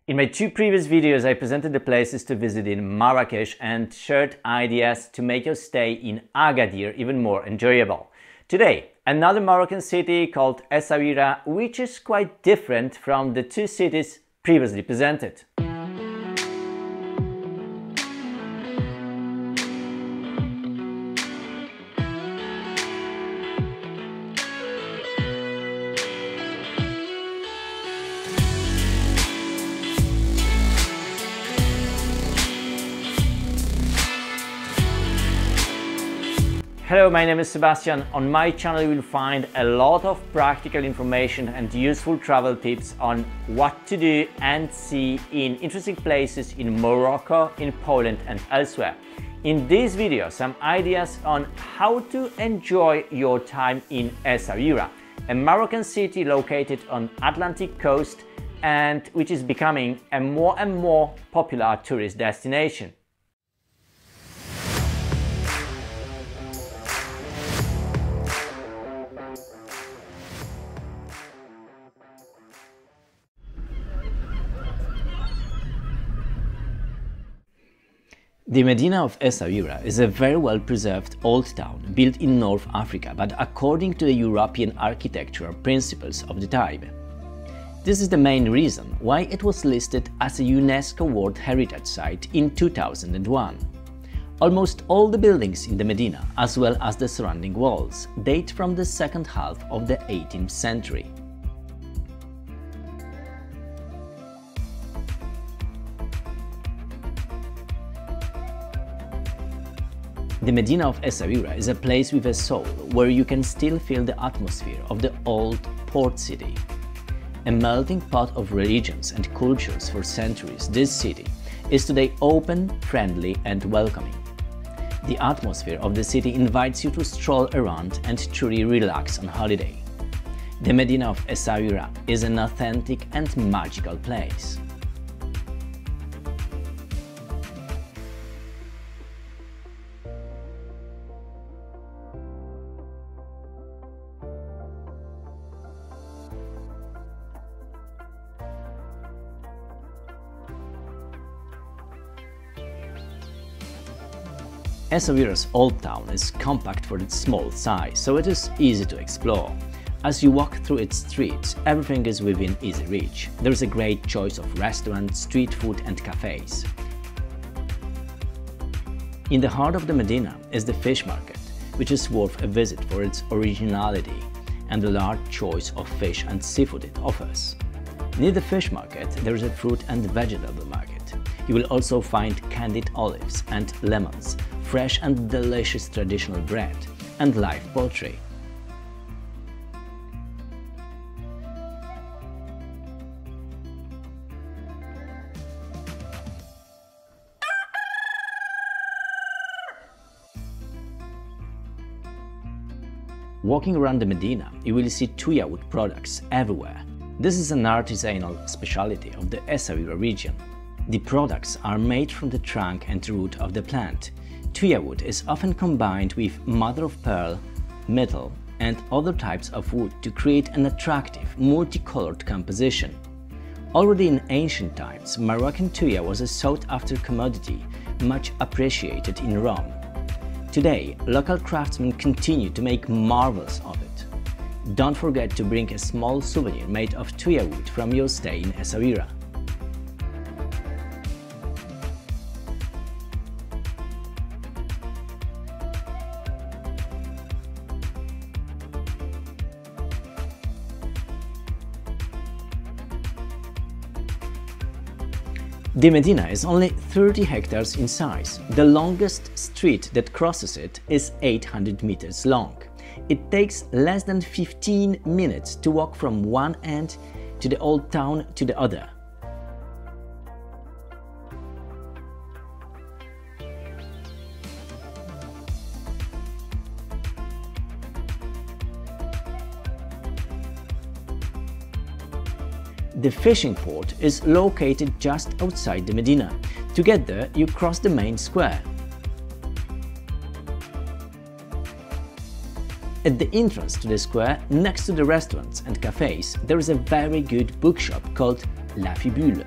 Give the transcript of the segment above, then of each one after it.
In my two previous videos, I presented the places to visit in Marrakesh and shared ideas to make your stay in Agadir even more enjoyable. Today, another Moroccan city called Essaouira, which is quite different from the two cities previously presented. Hello, my name is Sebastian. On my channel you will find a lot of practical information and useful travel tips on what to do and see in interesting places in Morocco, in Poland and elsewhere. In this video, some ideas on how to enjoy your time in Essaouira, a Moroccan city located on Atlantic coast and which is becoming a more and more popular tourist destination. The Medina of Essaouira is a very well preserved old town built in North Africa, but according to the European architectural principles of the time. This is the main reason why it was listed as a UNESCO World Heritage Site in 2001. Almost all the buildings in the Medina, as well as the surrounding walls, date from the second half of the 18th century. The Medina of Essaouira is a place with a soul where you can still feel the atmosphere of the old port city. A melting pot of religions and cultures for centuries, this city is today open, friendly and welcoming. The atmosphere of the city invites you to stroll around and truly relax on holiday. The Medina of Essaouira is an authentic and magical place. Essaouira's old town is compact for its small size, so it is easy to explore. As you walk through its streets, everything is within easy reach. There is a great choice of restaurants, street food and cafes. In the heart of the Medina is the fish market, which is worth a visit for its originality and the large choice of fish and seafood it offers. Near the fish market, there is a fruit and vegetable market. You will also find candied olives and lemons, fresh and delicious traditional bread, and live poultry. Walking around the Medina, you will see tuya wood products everywhere. This is an artisanal specialty of the Essaouira region. The products are made from the trunk and root of the plant. Tuya wood is often combined with mother-of-pearl, metal and other types of wood to create an attractive, multicolored composition. Already in ancient times, Moroccan tuya was a sought-after commodity, much appreciated in Rome. Today, local craftsmen continue to make marvels of it. Don't forget to bring a small souvenir made of tuya wood from your stay in Essaouira. The Medina is only 30 hectares in size. The longest street that crosses it is 800 meters long. It takes less than 15 minutes to walk from one end to the old town to the other. The fishing port is located just outside the Medina. To get there, you cross the main square. At the entrance to the square, next to the restaurants and cafes, there is a very good bookshop called La Fibule.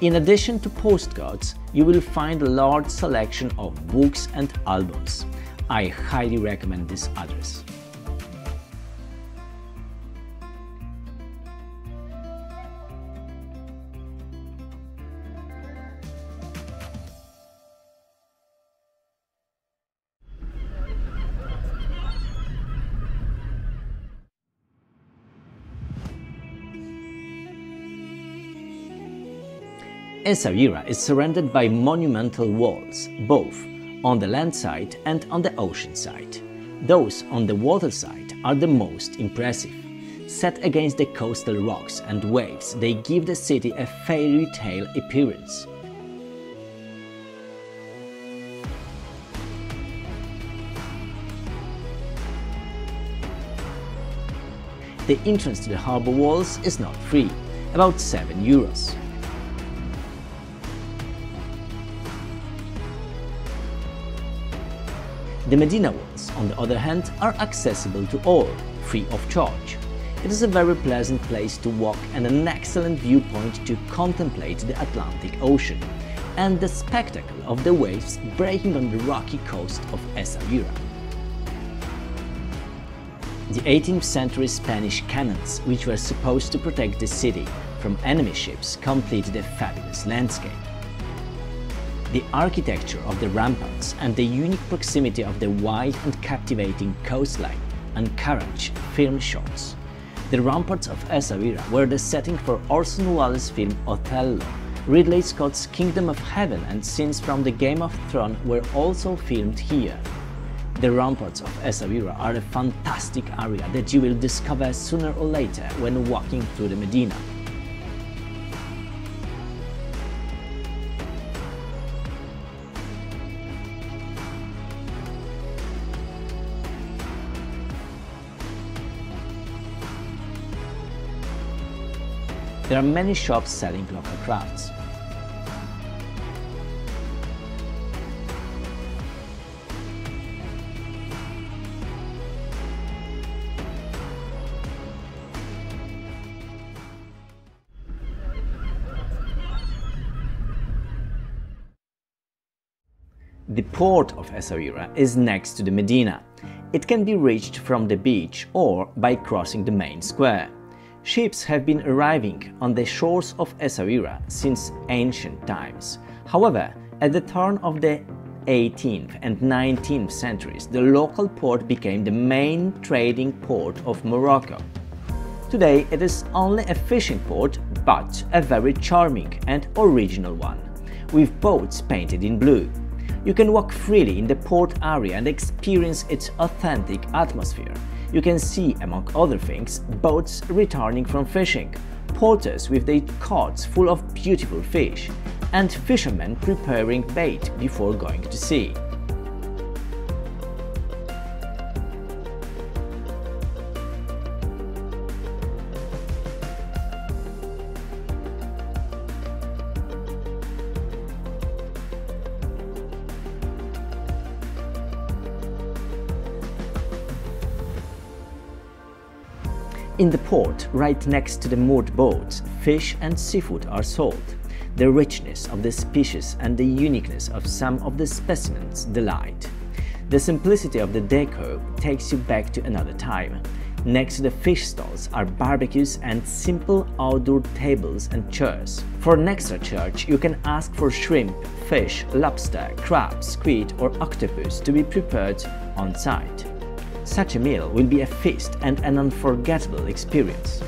In addition to postcards, you will find a large selection of books and albums. I highly recommend this address. Essaouira is surrounded by monumental walls, both on the land side and on the ocean side. Those on the water side are the most impressive. Set against the coastal rocks and waves, they give the city a fairy tale appearance. The entrance to the harbour walls is not free, about €7. The Medina walls, on the other hand, are accessible to all, free of charge. It is a very pleasant place to walk and an excellent viewpoint to contemplate the Atlantic Ocean and the spectacle of the waves breaking on the rocky coast of Essaouira. The 18th century Spanish cannons, which were supposed to protect the city from enemy ships, completed a fabulous landscape. The architecture of the ramparts and the unique proximity of the wide and captivating coastline encourage film shots. The ramparts of Essaouira were the setting for Orson Welles' film Othello. Ridley Scott's Kingdom of Heaven and scenes from the Game of Thrones were also filmed here. The ramparts of Essaouira are a fantastic area that you will discover sooner or later when walking through the Medina. There are many shops selling local crafts. The port of Essaouira is next to the Medina. It can be reached from the beach or by crossing the main square. Ships have been arriving on the shores of Essaouira since ancient times. However, at the turn of the 18th and 19th centuries, the local port became the main trading port of Morocco. Today, it is only a fishing port, but a very charming and original one, with boats painted in blue. You can walk freely in the port area and experience its authentic atmosphere. You can see, among other things, boats returning from fishing, porters with their carts full of beautiful fish, and fishermen preparing bait before going to sea. In the port, right next to the moored boats, fish and seafood are sold. The richness of the species and the uniqueness of some of the specimens delight. The simplicity of the decor takes you back to another time. Next to the fish stalls are barbecues and simple outdoor tables and chairs. For an extra charge, you can ask for shrimp, fish, lobster, crab, squid or octopus to be prepared on site. Such a meal will be a feast and an unforgettable experience.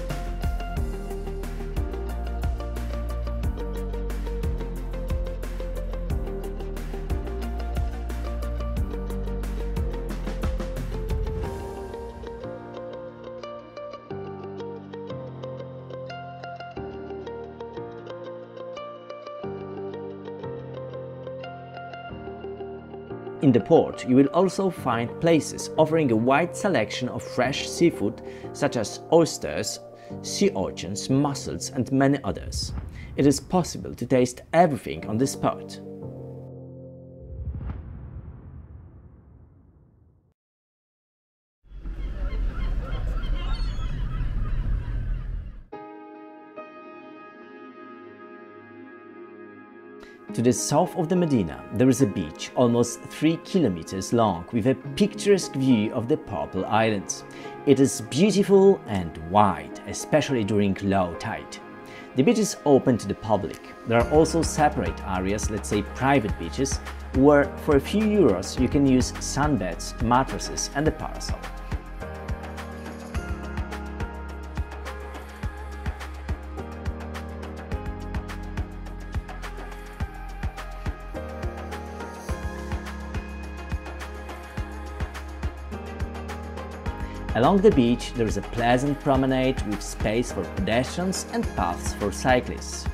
In the port, you will also find places offering a wide selection of fresh seafood such as oysters, sea urchins, mussels and many others. It is possible to taste everything on the spot. To the south of the Medina, there is a beach almost 3 kilometers long with a picturesque view of the Purple Islands. It is beautiful and wide, especially during low tide. The beach is open to the public. There are also separate areas, let's say private beaches, where for a few euros you can use sunbeds, mattresses and a parasol. Along the beach there is a pleasant promenade with space for pedestrians and paths for cyclists.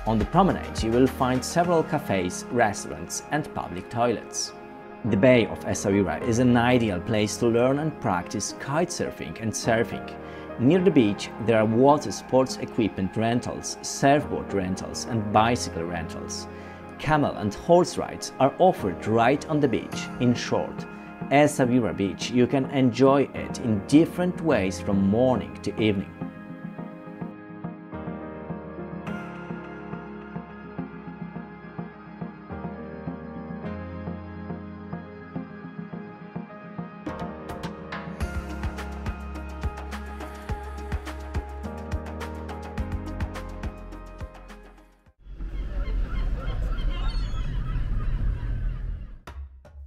On the promenade you will find several cafes, restaurants and public toilets. The Bay of Essaouira is an ideal place to learn and practice kitesurfing and surfing. Near the beach there are water sports equipment rentals, surfboard rentals and bicycle rentals. Camel and horse rides are offered right on the beach. In short, Essaouira Beach, you can enjoy it in different ways from morning to evening.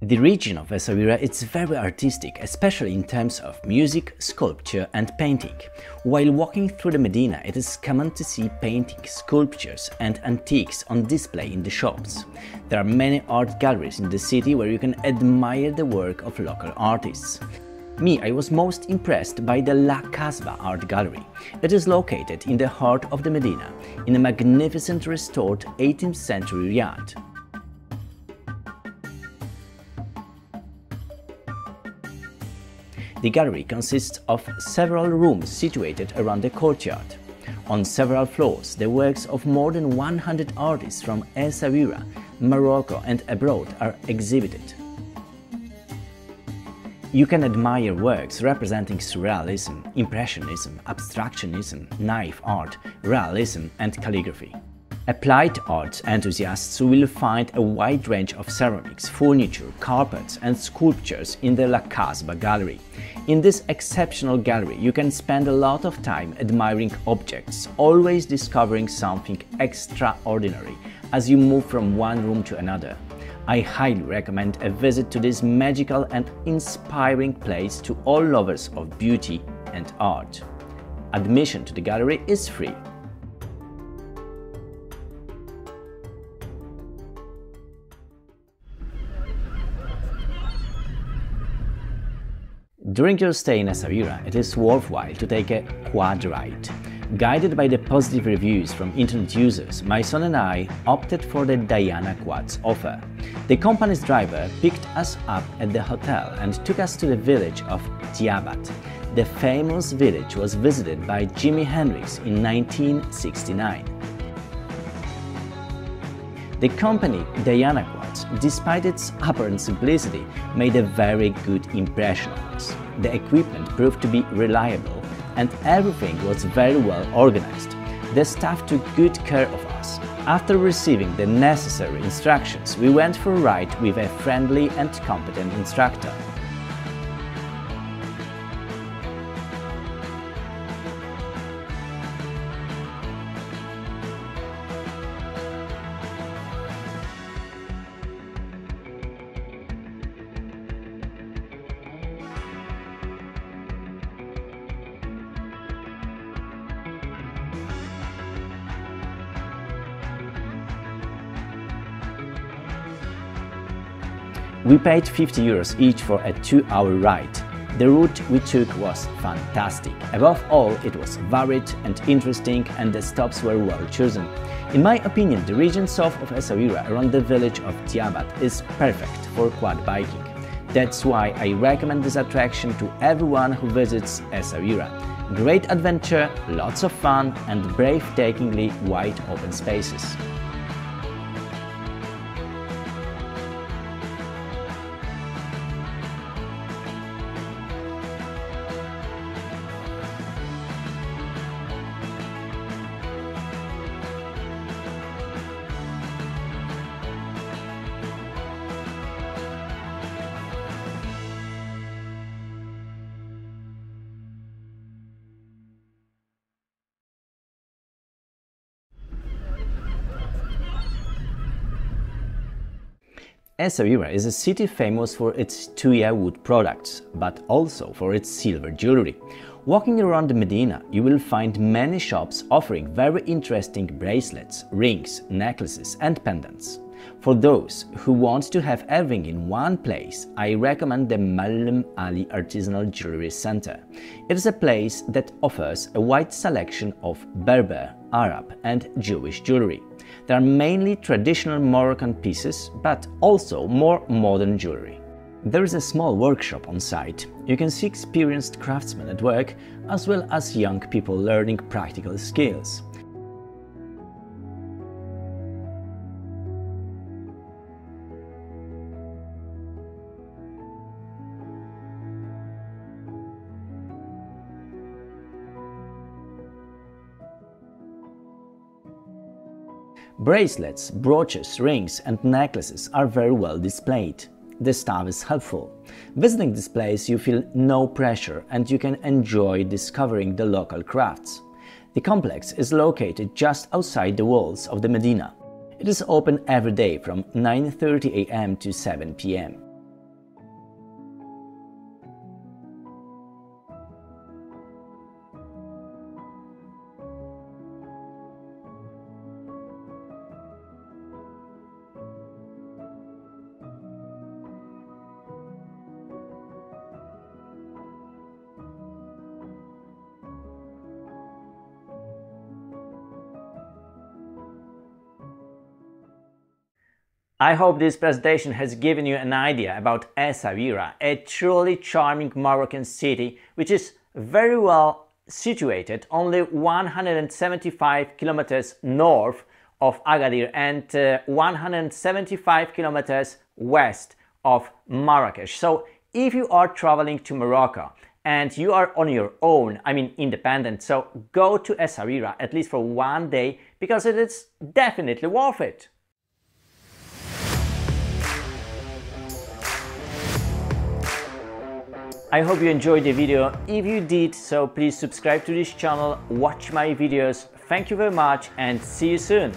The region of Essaouira is very artistic, especially in terms of music, sculpture and painting. While walking through the Medina, it is common to see paintings, sculptures and antiques on display in the shops. There are many art galleries in the city where you can admire the work of local artists. I was most impressed by the La Casbah Art Gallery. It is located in the heart of the Medina, in a magnificent restored 18th century riad. The gallery consists of several rooms situated around the courtyard. On several floors, the works of more than 100 artists from Essaouira, Morocco and abroad are exhibited. You can admire works representing Surrealism, Impressionism, Abstractionism, Naive art, Realism and calligraphy. Applied arts enthusiasts will find a wide range of ceramics, furniture, carpets and sculptures in the La Casbah Gallery. In this exceptional gallery you can spend a lot of time admiring objects, always discovering something extraordinary as you move from one room to another. I highly recommend a visit to this magical and inspiring place to all lovers of beauty and art. Admission to the gallery is free. During your stay in Essaouira, it is worthwhile to take a quad ride. Guided by the positive reviews from internet users, my son and I opted for the Diana Quads offer. The company's driver picked us up at the hotel and took us to the village of Tiabat. The famous village was visited by Jimi Hendrix in 1969. The company Diana Quads, despite its apparent simplicity, made a very good impression on us. The equipment proved to be reliable and everything was very well organized. The staff took good care of us. After receiving the necessary instructions, we went for a ride with a friendly and competent instructor. We paid 50 euros each for a 2-hour ride. The route we took was fantastic. Above all, it was varied and interesting and the stops were well chosen. In my opinion, the region south of Essaouira around the village of Tiabat is perfect for quad biking. That's why I recommend this attraction to everyone who visits Essaouira. Great adventure, lots of fun and breathtakingly wide open spaces. Essaouira is a city famous for its tuya wood products, but also for its silver jewelry. Walking around Medina, you will find many shops offering very interesting bracelets, rings, necklaces and pendants. For those who want to have everything in one place, I recommend the Malem Ali Artisanal Jewelry Center. It is a place that offers a wide selection of Berber, Arab and Jewish jewelry. There are mainly traditional Moroccan pieces, but also more modern jewelry. There is a small workshop on site. You can see experienced craftsmen at work, as well as young people learning practical skills. Bracelets, brooches, rings and necklaces are very well displayed. The staff is helpful. Visiting this place you feel no pressure and you can enjoy discovering the local crafts. The complex is located just outside the walls of the Medina. It is open every day from 9:30 a.m. to 7 p.m. I hope this presentation has given you an idea about Essaouira, a truly charming Moroccan city which is very well situated only 175 kilometers north of Agadir and 175 kilometers west of Marrakesh. So if you are traveling to Morocco and you are on your own, I mean independent, so go to Essaouira at least for one day because it is definitely worth it. I hope you enjoyed the video. If you did so, please subscribe to this channel, watch my videos. Thank you very much and see you soon.